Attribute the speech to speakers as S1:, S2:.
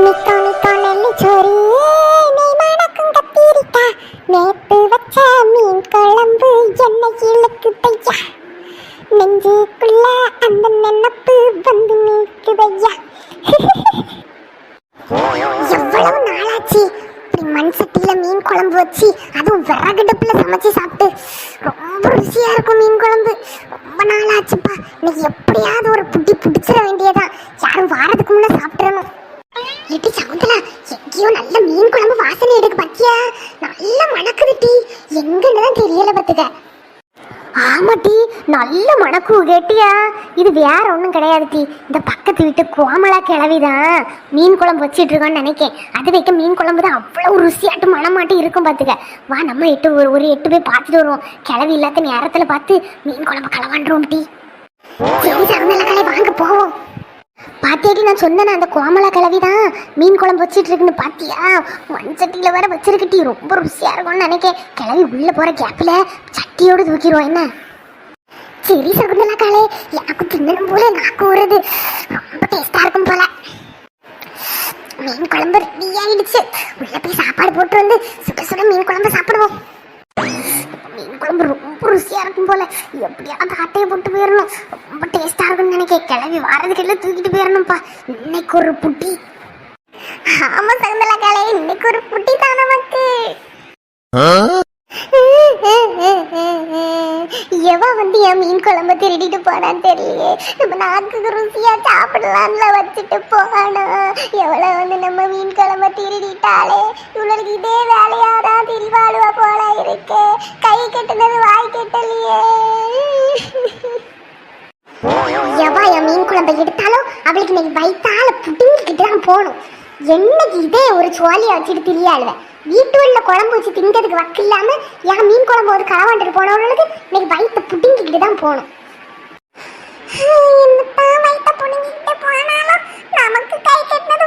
S1: நிக்கோ நிக்கோ நெல்லிச்சோறு நெய் மணக்கும் கத்திரிக்கா நேத்து வச்ச மீன் குழம்பு என்ன இழுக்குதையா நெஞ்சுக்குள்ள அந்த நினப்பு வந்து நிற்குதையா. எவ்வளவு நாளாச்சு இப்படி மண் சட்டியில மீன் குழம்பு வச்சு அதுவும் விறகடுப்புல சமைச்சு சாப்பிட்டு. ரொம்ப ருசியா இருக்கும் மீன் குழம்பு. ரொம்ப நாளாச்சுப்பா. இன்னைக்கு எப்படியாவது ஒரு புட்டி பிடிச்சிட வேண்டியதான். யாரும் வாரத்துக்கு முன்ன சாப்பிட்டுறணும். ஏட்டி சகுந்தலா, எங்கேயோ நல்ல மீன் குழம்பு வாசனை எடுக்கு பத்தியா? நல்ல மணக்குது டீ. எங்கன்னு தான் தெரியல பத்துக்க. ஆமா டீ, நல்ல மணக்கு கேட்டியா? இது வேற ஒன்றும் கிடையாது டீ. இந்த பக்கத்து வீட்டு கோமலா கிளவிதான் மீன் குழம்பு வச்சிட்டு இருக்கோன்னு நினைக்கேன். அது வைக்க மீன் குழம்பு தான் அவ்வளவு ருசியாட்டு மனமாட்டி இருக்கும் பார்த்துக்க. வா நம்ம ஒரு 8 போய் பார்த்துட்டு வருவோம். கிளவி இல்லாத நேரத்தில் பார்த்து மீன் குழம்பு களவாண்டுருவோம் டீ. சரி சகுந்தலா கலை, வாங்க போவோம். பாத்தியாட்டி, நான் சொன்னேன் அந்த கோமலா கிளவி தான் மீன் குழம்பு வச்சிட்டு இருக்குன்னு. பாத்தியா, மண் சட்டியில வேற வச்சிருக்கு டீ. ரொம்ப ருசியா இருக்கும்னு நினைக்கேன். கிளவி உள்ள போற கேப்ல சட்டியோடு தூக்கிடுவோம் என்ன? சரி சகுந்தலா காலே, எனக்கு தின்னணும் போல நாக்கு வருது. ரொம்ப டேஸ்டா இருக்கும் போல. மீன் குழம்பு ரெடி ஆயிடுச்சு. உள்ள போய் சாப்பாடு போட்டு வந்து சுட சுட மீன் குழம்பு சாப்பிடுவோம். மீன் குழம்பு ரொம்ப ருசியா இருக்கும் போல. எப்படியாவது ஆட்டையை போட்டு போயிடணும். ரொம்ப டேஸ்டா இருக்கும்னு நினைக்க. கிளவி வாரதுக்கு தூக்கிட்டு போயிடணும்ப்பா. இன்னைக்கு ஒரு புட்டி. ஆமா சகுந்தலா காலே, இன்னைக்கு ஒரு புட்டி தான் நமக்கு. எவ வந்து என் மீன் குழம்பு திருடிட்டு போனான்னு தெரியலையே. நம்ம நாக்குக்கு ருசியா சாப்பிடலாம்ல வச்சுட்டு போனா. எவ்வளவு வந்து நம்ம மீன் குழம்பு திருடிட்டாலே. இவளுக்கு இதே வேலையாதான் திரிவாடுவா போல இருக்கு. கை கெட்டுனது வாய் கெட்டலையே. எவா என் மீன் குழம்பை எடுத்தாலும் அவளுக்கு இன்னைக்கு வயிற்றால புடிங்கிக்கிட்டு தான் போகணும். என்னைக்கு இதே ஒரு சோழியை வச்சுட்டு திரியாளுவ. வீட்டுல குழம்பு வச்சு திங்கிறதுக்கு வக்கு இல்லாம என் மீன் குழம்பு ஒரு களவாண்டுட்டு போனவங்களுக்கு இன்னைக்கு வயிற்ற புடிங்கிக்கிட்டு தான் போகணும். வயிற்ற புடுங்கிக்கிட்டு போனாலும் நமக்கு கை கட்டினது